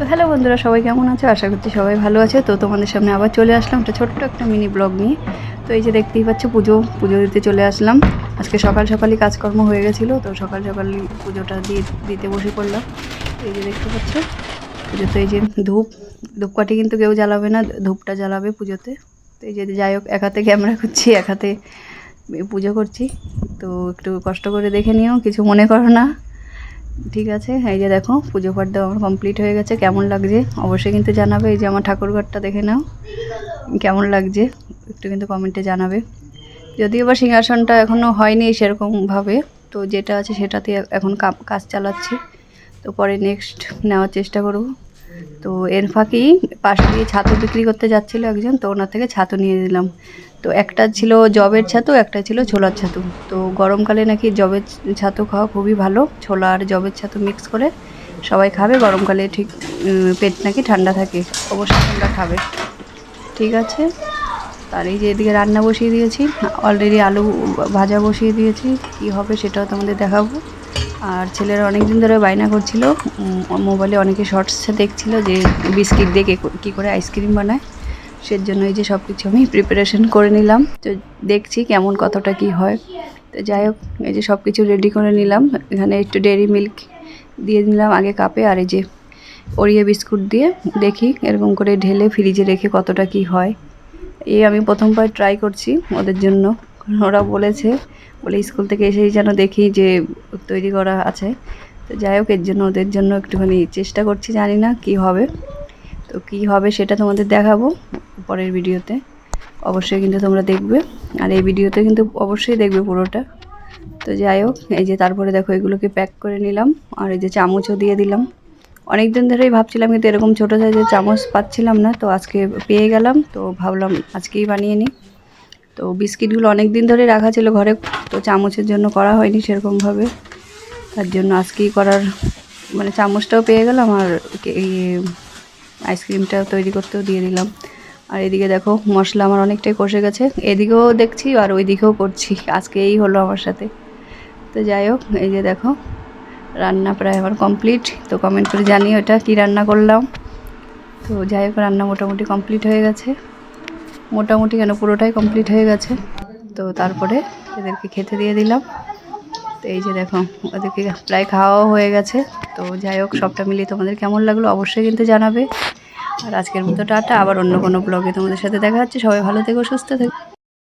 তো হ্যালো বন্ধুরা, সবাই কেমন আছো? আশা করছি সবাই ভালো আছে। তো তোমাদের সামনে আবার চলে আসলাম একটা ছোট্ট একটা মিনি ব্লগ নিয়ে। তো এই যে দেখতেই পাচ্ছ, পুজো দিতে চলে আসলাম। আজকে সকালই কাজকর্ম হয়ে গেছিলো, তো সকালই পুজোটা দিতে বসে পড়লাম। এই যে দেখতে পাচ্ছ পুজোতে এই যে ধূপকাঠি কিন্তু কেউ জ্বালাবে না, ধূপটা জ্বালাবে পুজোতে। তো এই যে যাই হোক, এক হাতে ক্যামেরা করছি, এক হাতে পুজো করছি। তো একটু কষ্ট করে দেখে নিও, কিছু মনে করো না, ঠিক আছে? এই যে দেখো, পুজো পাঠ দেওয়া আমার কমপ্লিট হয়ে গেছে। কেমন লাগছে অবশ্যই কিন্তু জানাবে। এই যে আমার ঠাকুরঘরটা দেখে নাও, কেমন লাগছে একটু কিন্তু কমেন্টে জানাবে। যদিও বা সিংহাসনটা এখনও হয়নি সেরকমভাবে, তো যেটা আছে সেটাতে এখন কাজ চালাচ্ছি। তো পরে নেক্সট নেওয়ার চেষ্টা করব। তো এর ফাঁকেই পাশ দিয়ে ছাতু বিক্রি করতে যাচ্ছিলো একজন, তো ওনার থেকে ছাতু নিয়ে দিলাম। তো একটা ছিল জবের ছাতু, একটা ছিল ছোলার ছাতু। তো গরমকালে নাকি জবের ছাতু খাওয়া খুবই ভালো, ছোলা আর জবের ছাতু মিক্স করে সবাই খাবে গরমকালে, ঠিক পেট নাকি ঠান্ডা থাকে, অবশ্যই তোমরা খাবে, ঠিক আছে? আর এই যে এদিকে রান্না বসিয়ে দিয়েছি, অলরেডি আলু ভাজা বসিয়ে দিয়েছি, কি হবে সেটাও তোমাদের দেখাবো। আর ছেলেরা অনেক দিন ধরে বায়না করছিল, মোবাইলে অনেকে শর্টসে দেখছিল যে বিস্কিট দিয়ে কী করে আইসক্রিম বানায়। সেজন্য এই যে সব কিছু আমি প্রিপারেশন করে নিলাম। তো দেখছি কেমন কতটা কি হয়। তো যাই হোক, এই যে সব কিছু রেডি করে নিলাম। এখানে একটু ডেয়ারি মিল্ক দিয়ে নিলাম আগে কাপে, আর এই যে ওরিও বিস্কুট দিয়ে দেখি এরকম করে ঢেলে ফ্রিজে রেখে কতটা কি হয়। এই আমি প্রথমবার ট্রাই করছি ওদের জন্য। ওরা বলেছে, বলে স্কুল থেকে এসেই যেন দেখি যে তৈরি করা আছে। তো যাই হোক, এর জন্য ওদের জন্য একটুখানি চেষ্টা করছি, জানি না কি হবে। তো কী হবে সেটা তোমাদের দেখাবো পরের ভিডিওতে, অবশ্যই কিন্তু তোমরা দেখবে। আর এই ভিডিওতে কিন্তু অবশ্যই দেখবে পুরোটা। তো যাই হোক, এই যে তারপরে দেখো এগুলোকে প্যাক করে নিলাম, আর এই যে চামচও দিয়ে দিলাম। অনেক দিন ধরেই ভাবছিলাম কিন্তু এরকম ছোটো সাইজের চামচ পাচ্ছিলাম না, তো আজকে পেয়ে গেলাম, তো ভাবলাম আজকেই বানিয়ে নিই। তো বিস্কিটগুলো অনেক দিন ধরে রাখা ছিল ঘরে, তো চামচের জন্য করা হয়নি সেরকমভাবে, তার জন্য আজকেই করার, মানে চামচটাও পেয়ে গেলাম আর এই আইসক্রিমটা তৈরি করতেও দিয়ে দিলাম। আর এদিকে দেখো মশলা আমার অনেকটাই কষে গেছে, এদিকেও দেখছি আর ওইদিকেও করছি, আজকে এই হলো আমার সাথে। তো যাই হোক, এই যে দেখো রান্না প্রায় আমার কমপ্লিট। তো কমেন্ট করে জানিও এটা কী রান্না করলাম। তো যাই হোক, রান্না মোটামুটি কমপ্লিট হয়ে গেছে, মোটামুটি কেন পুরোটাই কমপ্লিট হয়ে গেছে। তো তারপরে এদেরকে খেতে দিয়ে দিলাম। তো এই যে দেখো ওদেরকে প্রায় খাওয়াও হয়ে গেছে। তো যাই হোক, সবটা মিলিয়ে তোমাদের কেমন লাগলো অবশ্যই কিন্তু জানাবে। আর আজকের মতো টাটা, আবার অন্য কোনো ব্লগে তোমাদের সাথে দেখা হচ্ছে। সবাই ভালো থেকো, সুস্থ থেকো।